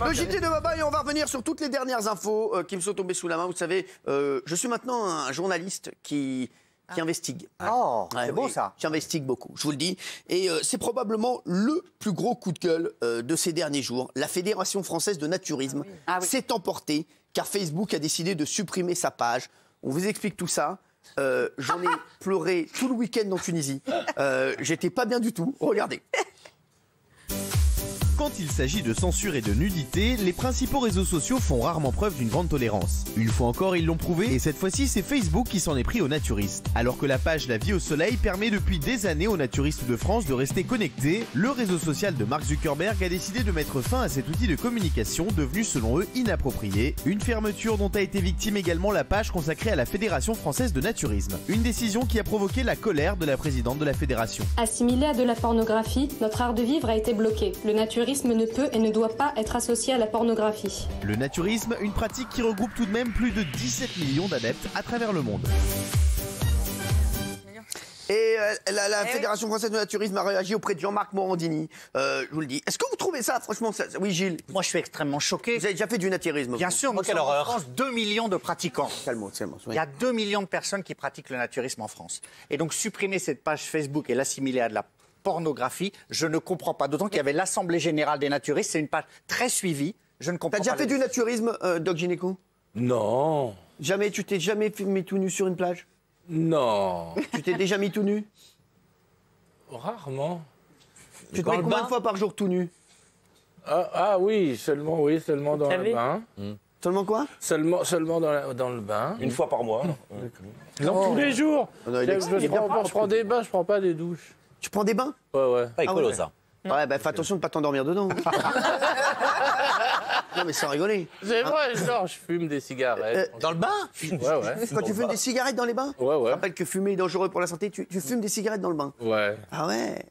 Le JT de Baba, et on va revenir sur toutes les dernières infos qui me sont tombées sous la main. Vous savez, je suis maintenant un journaliste qui investigue. Oh, c'est bon ça. J'investigue beaucoup, je vous le dis. Et c'est probablement le plus gros coup de gueule de ces derniers jours. La Fédération française de naturisme s'est emportée car Facebook a décidé de supprimer sa page. On vous explique tout ça. J'en ai pleuré tout le week-end en Tunisie. J'étais pas bien du tout. Regardez. Quand il s'agit de censure et de nudité, les principaux réseaux sociaux font rarement preuve d'une grande tolérance. Une fois encore, ils l'ont prouvé, et cette fois-ci, c'est Facebook qui s'en est pris aux naturistes. Alors que la page La Vie au Soleil permet depuis des années aux naturistes de France de rester connectés, le réseau social de Mark Zuckerberg a décidé de mettre fin à cet outil de communication devenu selon eux inapproprié. Une fermeture dont a été victime également la page consacrée à la Fédération française de naturisme. Une décision qui a provoqué la colère de la présidente de la fédération. Assimilé à de la pornographie, notre art de vivre a été bloqué. Le naturisme ne peut et ne doit pas être associé à la pornographie. Le naturisme, une pratique qui regroupe tout de même plus de 17 millions d'adeptes à travers le monde. Et la Fédération française de naturisme a réagi auprès de Jean-Marc Morandini. Je vous le dis. Est-ce que vous trouvez ça, franchement, oui, Gilles? Moi, je suis extrêmement choqué. Vous avez déjà fait du naturisme? Bien sûr, nous sommes en France 2 millions de pratiquants. Calme, oui. Il y a 2 millions de personnes qui pratiquent le naturisme en France. Et donc, supprimer cette page Facebook et l'assimiler à de la pornographie, je ne comprends pas. D'autant qu'il y avait l'Assemblée Générale des Naturistes, c'est une page très suivie. Je ne comprends pas. T'as déjà fait du naturisme, Doc Gynéco? Non. Jamais? Tu t'es jamais mis tout nu sur une plage? Non. Tu t'es déjà mis tout nu? Rarement. Tu te mets combien de fois par jour tout nu? Oui, seulement dans le bain. Seulement quoi? Seulement dans le bain. Une fois par mois. Non, tous les jours. Je prends des bains, je prends pas des douches. Tu prends des bains? Ouais. Pas écolo, ça. Ouais, bah fais attention de pas t'endormir dedans. Non, mais sans rigoler. C'est vrai, genre, je fume des cigarettes. Dans le bain? Ouais. Quand tu fumes des cigarettes dans les bains? Ouais. Je rappelle que fumer est dangereux pour la santé. Tu fumes des cigarettes dans le bain? Ouais. Ah ouais?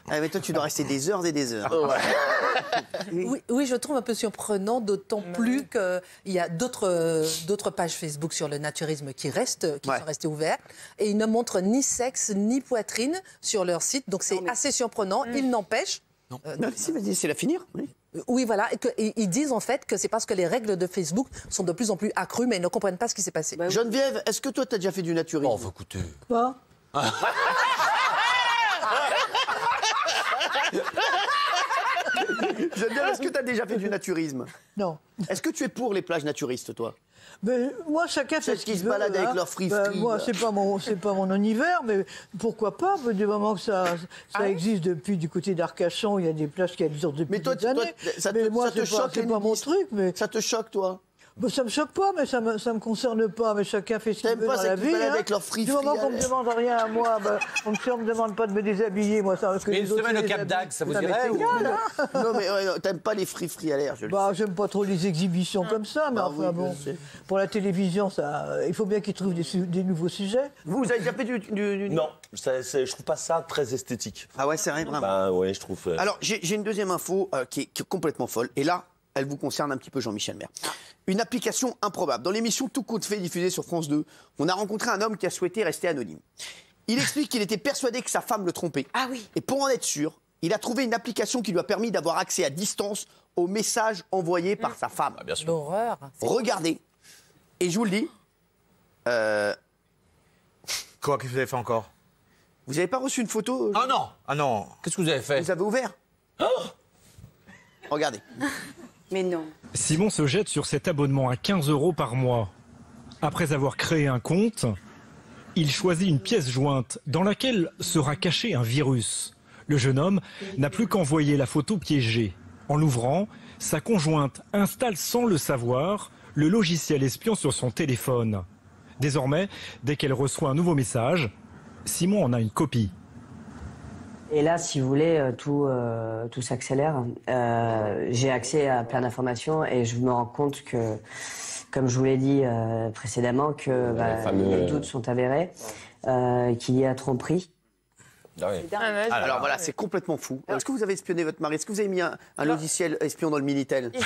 Ah, mais toi, tu dois rester des heures et des heures. Ouais. Oui, je trouve un peu surprenant, d'autant plus qu'il y a d'autres pages Facebook sur le naturisme qui sont restées ouvertes. Et ils ne montrent ni sexe ni poitrine sur leur site. Donc c'est assez surprenant. Il n'empêche... Non, vas-y, c'est la finir. Oui. Oui, voilà. Et ils disent en fait que c'est parce que les règles de Facebook sont de plus en plus accrues, mais ils ne comprennent pas ce qui s'est passé. Geneviève, est-ce que toi, tu as déjà fait du naturisme? Oh, écoutez. Quoi? Geneviève, est-ce que tu as déjà fait du naturisme? Non. Est-ce que tu es pour les plages naturistes, toi? Ben, moi, chacun fait ce qu'il se veut. baladent avec leur free-free. Moi, c'est pas mon univers, mais pourquoi pas? Du moment que ça existe depuis du côté d'Arcachon, il y a des plages qui existent depuis des années. Mais moi, c'est pas mon truc. Mais ça te choque, toi? Ben, ça me choque pas, mais ça me concerne pas. Mais chacun fait ce qu'il veut dans la vie. Avec leur free-free. Du moment qu'on me demande rien à moi, on me demande pas de me déshabiller. Moi, ça. Mais une semaine au Cap d'Agde, ça vous dirait? Non, mais t'aimes pas les free-free à l'air, je le sais. J'aime pas trop les exhibitions comme ça, mais enfin bon, pour la télévision, il faut bien qu'ils trouvent des nouveaux sujets. Vous avez déjà fait du... Non, je trouve pas ça très esthétique. Ah ouais, c'est vrai, vraiment? Bah ouais, je trouve... Alors, j'ai une deuxième info qui est complètement folle, et là, elle vous concerne un petit peu, Jean-Michel Maire. Une application improbable. Dans l'émission Tout compte fait diffusée sur France 2, on a rencontré un homme qui a souhaité rester anonyme. Il explique qu'il était persuadé que sa femme le trompait. Ah oui. Et pour en être sûr, il a trouvé une application qui lui a permis d'avoir accès à distance aux messages envoyés par sa femme. Ah, bien sûr. L'horreur. Regardez. Et je vous le dis. Quoi, qu'est-ce que vous avez fait encore? Vous n'avez pas reçu une photo? Ah non. Ah non. Qu'est-ce que vous avez fait? Vous avez ouvert? Regardez. Mais non. Simon se jette sur cet abonnement à 15 € par mois. Après avoir créé un compte, il choisit une pièce jointe dans laquelle sera caché un virus. Le jeune homme n'a plus qu'envoyer la photo piégée. En l'ouvrant, sa conjointe installe sans le savoir le logiciel espion sur son téléphone. Désormais, dès qu'elle reçoit un nouveau message, Simon en a une copie. Et là, si vous voulez, tout s'accélère. J'ai accès à plein d'informations et je me rends compte que, comme je vous l'ai dit précédemment, que les doutes sont avérés, qu'il y a tromperie. Ah oui. Alors voilà, c'est complètement fou. Est-ce que vous avez espionné votre mari? Est-ce que vous avez mis un logiciel espion dans le Minitel? J'ai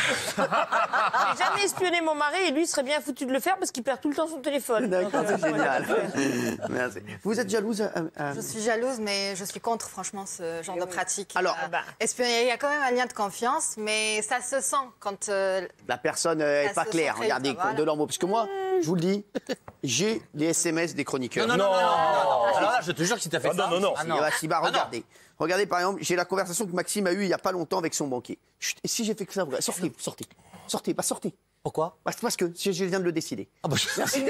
jamais espionné mon mari et lui serait bien foutu de le faire parce qu'il perd tout le temps son téléphone. D'accord, c'est génial. Merci. Vous êtes jalouse Je suis jalouse, mais je suis contre, franchement, ce genre de pratique. Alors, espionner, il y a quand même un lien de confiance, mais ça se sent quand... la personne n'est pas claire. Regardez, de leurs mots. Parce que moi, je vous le dis, j'ai les SMS des chroniqueurs. Non. Alors là, je te jure qu'il t'a fait ça. Non. Regardez. Regardez, par exemple, j'ai la conversation que Maxime a eue il n'y a pas longtemps avec son banquier. Chut, et si j'ai fait que ça, sortez. Sortez. Pourquoi? Parce que je viens de le décider. Merci.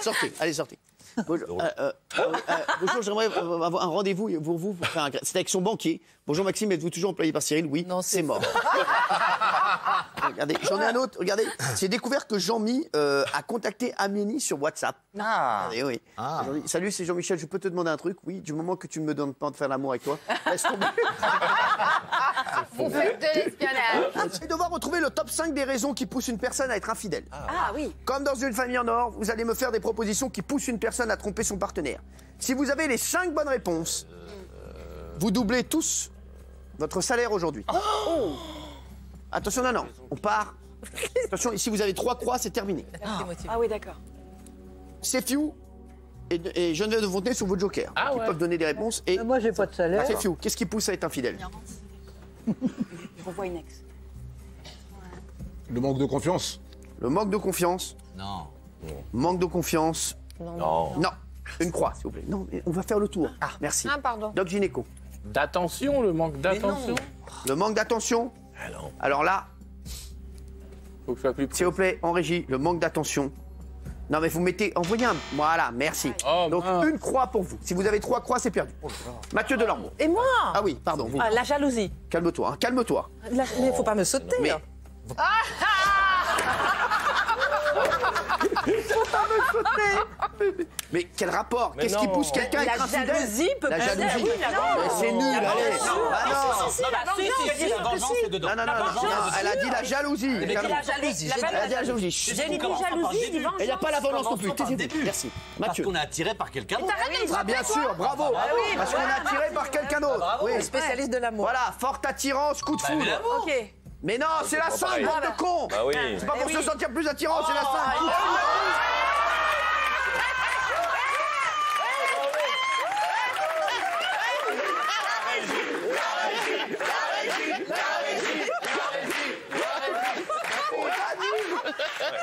Sortez, allez, sortez. Bonjour, j'aimerais avoir un rendez-vous pour vous. C'est avec son banquier. Bonjour Maxime, êtes-vous toujours employé par Cyril? Oui, non, c'est mort. Regardez, j'en ai un autre. Regardez, j'ai découvert que Jean-Mi a contacté Amélie sur WhatsApp. Regardez, oui. Jean-Mi, salut, c'est Jean-Michel, je peux te demander un truc? Oui, du moment que tu ne me donnes pas de faire l'amour avec toi. Laisse tomber. Vous faites de l'espionnage. Vous allez devoir retrouver le top 5 des raisons qui poussent une personne à être infidèle. Ah oui. Comme dans Une famille en or, vous allez me faire des propositions qui poussent une personne à tromper son partenaire. Si vous avez les 5 bonnes réponses, vous doublez tous votre salaire aujourd'hui. Attention, non, on part. Attention, si vous avez 3 croix, c'est terminé. Ah oui, d'accord. Sefiu et Geneviève de Fontenay sont vos jokers. Ils peuvent donner des réponses. Et moi, j'ai pas de salaire. Sefiu, qu'est-ce qui pousse à être infidèle? Je revois une ex. Le manque de confiance. Le manque de confiance. Non. Manque de confiance. Non. Une croix, s'il vous plaît. Non, mais on va faire le tour. Merci. Pardon. Doc Gynéco. D'attention, le manque d'attention. Le manque d'attention. Alors là, faut que je sois plus s'il vous plaît, en régie, le manque d'attention. Non, mais vous mettez. Envoyez un. Voilà, merci. Donc, une croix pour vous. Si vous avez 3 croix, c'est perdu. Mathieu Delormeau. Et moi? Ah oui, pardon. Vous. La jalousie. Calme-toi, calme-toi. Mais il faut pas me sauter. Mais... Mais quel rapport? Qu'est-ce qui pousse quelqu'un à être infidèle? La jalousie peut La jalousie. C'est nul, allez. Non, elle a dit la jalousie. Elle a dit la jalousie. J'ai dit jalousie du vengeance. Et il n'y a pas la vengeance non plus. Merci. Parce qu'on est attiré par quelqu'un d'autre. Ah bien sûr, bravo. Parce qu'on est attiré par quelqu'un d'autre. Oui, spécialiste de l'amour. Voilà, forte attirance, coup de foudre. Ok. Mais non, c'est la 5, bande de con. C'est pas pour se sentir plus attirant, c'est la 5.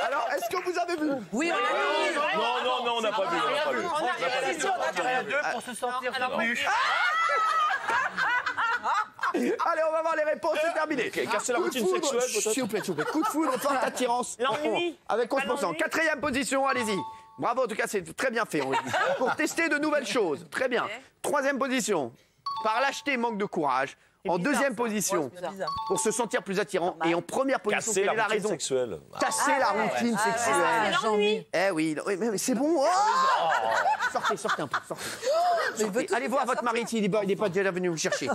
Alors, est-ce que vous avez vu? Oui, on a vu. Non, on n'a pas vu. On a vu. Pour se sentir plus. Allez, on va voir les réponses, c'est terminé. Casser la routine sexuelle, peut-être. S'il vous plaît. Coup de foudre, forte attirance. L'ennui. Avec 11%. 4e position, allez-y. Bravo, en tout cas, c'est très bien fait. Pour tester de nouvelles choses. Très bien. 3e position. Par lâcheté, manque de courage. En 2e position, pour se sentir plus attirant. Et en 1re position, quelle est la raison? Sexuelle. Casser la routine sexuelle. L'ennui. Eh oui, mais c'est bon. Sortez un peu. Sortez. Allez voir votre mari s'il n'est pas déjà venu vous chercher.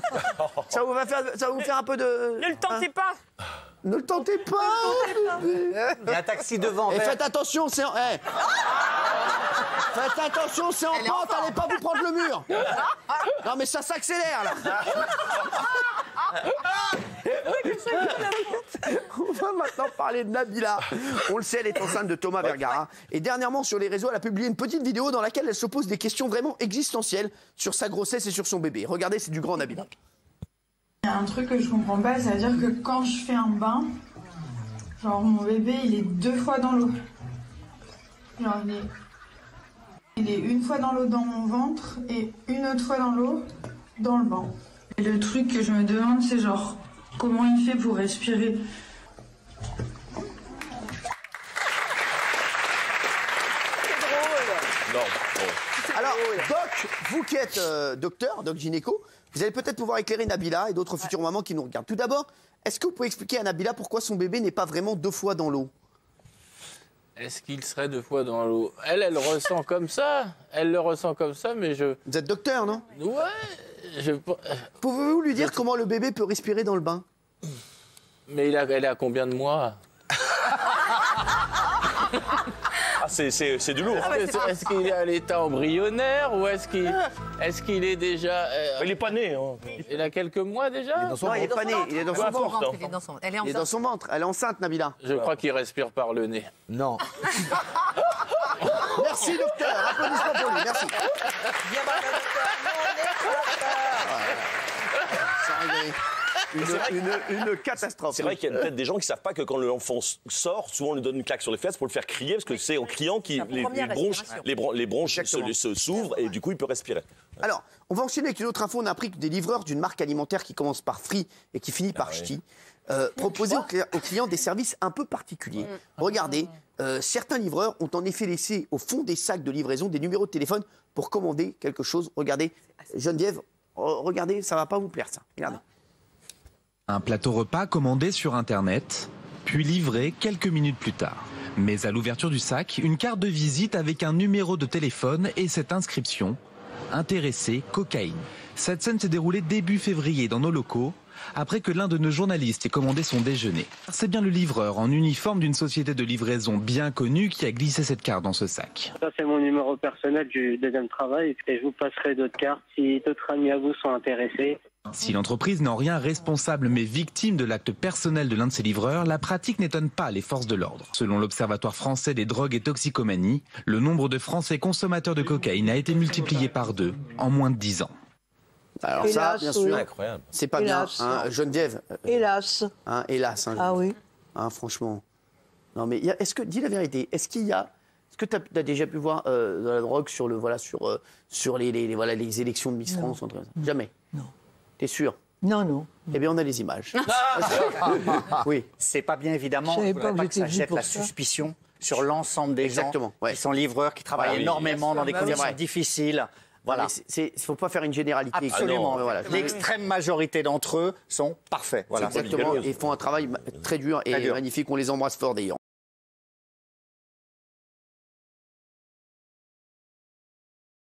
Ça va vous faire un peu de... Ne le tentez pas. Ne le tentez pas. Il y a un taxi devant. Et faites attention, c'est en... Faites attention, c'est en pente, allez pas vous prendre le mur. Non mais ça s'accélère là. On va maintenant parler de Nabila. On le sait, elle est enceinte de Thomas Vergara. Et dernièrement, sur les réseaux, elle a publié une petite vidéo dans laquelle elle se pose des questions vraiment existentielles sur sa grossesse et sur son bébé. Regardez, c'est du grand Nabila. Il y a un truc que je comprends pas, c'est-à-dire que quand je fais un bain, genre mon bébé, il est 2 fois dans l'eau. Genre il est une fois dans l'eau dans mon ventre et une autre fois dans l'eau dans le bain. Et le truc que je me demande, c'est genre comment il fait pour respirer. Alors, Doc, vous qui êtes docteur, Doc Gynéco, vous allez peut-être pouvoir éclairer Nabila et d'autres futures mamans qui nous regardent. Tout d'abord, est-ce que vous pouvez expliquer à Nabila pourquoi son bébé n'est pas vraiment 2 fois dans l'eau? Est-ce qu'il serait 2 fois dans l'eau? Elle ressent comme ça. Elle le ressent comme ça, mais je... Vous êtes docteur, non? Ouais. Pouvez-vous lui dire comment le bébé peut respirer dans le bain? Mais elle a combien de mois? c'est du lourd. Est-ce qu'il est à l'état embryonnaire ou est-ce qu'il est déjà... Il n'est pas né. Hein. Il a quelques mois déjà? Non, il n'est pas né, il est dans son ventre. Elle est Il est dans son ventre, elle est enceinte, Nabila. Je crois qu'il respire par le nez. Non. Merci, docteur. Applaudissements pour lui, merci. Une catastrophe. C'est vrai qu'il y a peut-être des gens qui ne savent pas que quand l'enfant sort, souvent on lui donne une claque sur les fesses pour le faire crier, parce que c'est en criant que les bronches s'ouvrent et du coup il peut respirer. Alors, on va enchaîner avec une autre info. On a appris que des livreurs d'une marque alimentaire qui commence par Free et qui finit par Ch'ti proposaient aux clients des services un peu particuliers. Regardez, certains livreurs ont en effet laissé au fond des sacs de livraison des numéros de téléphone pour commander quelque chose. Regardez, Geneviève, regardez, ça ne va pas vous plaire ça. Regardez. Un plateau repas commandé sur Internet, puis livré quelques minutes plus tard. Mais à l'ouverture du sac, une carte de visite avec un numéro de téléphone et cette inscription « Intéressé, cocaïne ». Cette scène s'est déroulée début février dans nos locaux, après que l'un de nos journalistes ait commandé son déjeuner. C'est bien le livreur en uniforme d'une société de livraison bien connue qui a glissé cette carte dans ce sac. Ça, c'est mon numéro personnel du deuxième travail et je vous passerai d'autres cartes si d'autres amis à vous sont intéressés. Si l'entreprise n'est en rien responsable mais victime de l'acte personnel de l'un de ses livreurs, la pratique n'étonne pas les forces de l'ordre. Selon l'Observatoire français des drogues et toxicomanies, le nombre de Français consommateurs de cocaïne a été multiplié par 2 en moins de 10 ans. Alors hélas, ça, bien sûr, incroyable. C'est pas hélas. bien, hein, Geneviève. Hélas. Hein, hélas. Hein, ah oui. Hein, franchement. Non mais est-ce que, dis la vérité, est-ce que tu as déjà pu voir de la drogue sur les élections de Miss France entre... Jamais. Non. T'es sûr? Non. Eh bien, on a les images. Oui. C'est pas bien, évidemment. Il ne faudrait pas que ça jette la suspicion sur l'ensemble des gens qui sont livreurs, qui travaillent énormément dans des conditions difficiles. Voilà. Il ne faut pas faire une généralité. Absolument. L'extrême majorité d'entre eux sont parfaits. Voilà. Exactement. Ils font un travail très dur et magnifique. On les embrasse fort d'ailleurs.